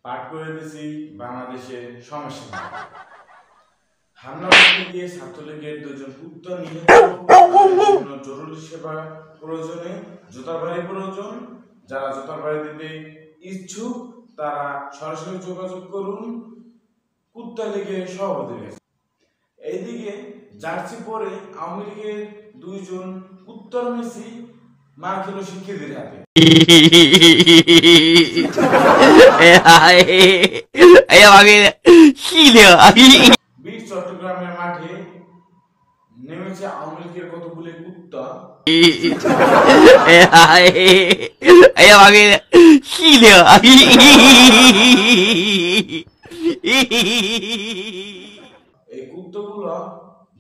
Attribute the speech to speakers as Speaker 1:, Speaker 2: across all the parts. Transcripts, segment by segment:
Speaker 1: পাঠ করে দিয়েছি বাংলাদেশের সমস্যা। হামলা করতে গিয়ে ছাত্রলীগের দুজন পুত্র নিহত, জরুরি সেবা প্রয়োজনে জুতার বাড়ি প্রয়োজন। যারা জুতার বাড়ি দিতে ইচ্ছুক তারা সরাসরি যোগাযোগ করুন কুত্তা লীগের সভাপতির কাছে। এইদিকে জার্সি পরে আওয়ামী লীগের দুইজন উত্তর মেসি মার খেল শিক্ষিতদের হাতে। বীর চট্টগ্রামের মাঠে নেমেছে আওয়ামী লীগের কতগুলি কুত্তা। এই কুত্তাগুলো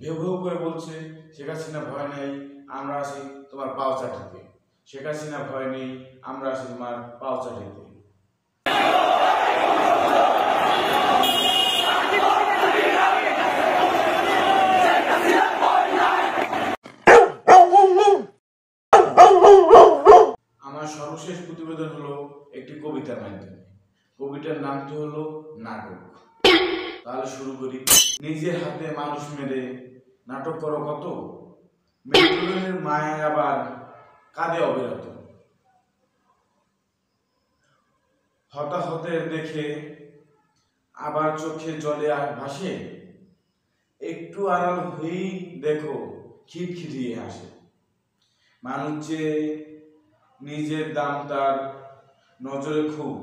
Speaker 1: ভেউ ভেউ করে বলছে, শেখ হাসিনা ভয় নেই, আমরা আছি তোমার পাও চাটিতে। শেখ হাসিনা ভয় নেই, আমরা আছি তোমার পাও চাটিতে। আমার সর্বশেষ প্রতিবেদন হলো একটি কবিতার মাধ্যমে। কবিতার নামটি হলো নাটক। তাহলে শুরু করি। নিজের হাতে মানুষ মেরে নাটক করো কত, মৃত্যুর মায়ায় আবার কাঁদে অবিরত। হতাহতের দেখে আবার চোখে জলে ভাসে, একটু আড়াল হয়েই দেখো খিটখিটিয়ে আসে। মানুষ যে নিজের দাম তার নজরে খুব,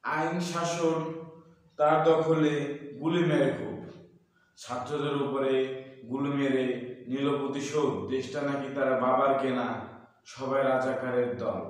Speaker 1: আইন শাসন তার দখলে গুলি মেরে খুব। ছাত্রদের উপরে গুলি মেরে নিল প্রতিশোধ, দেশটা নাকি তারা বাবার কেনা, সবাই রাজাকারের দল।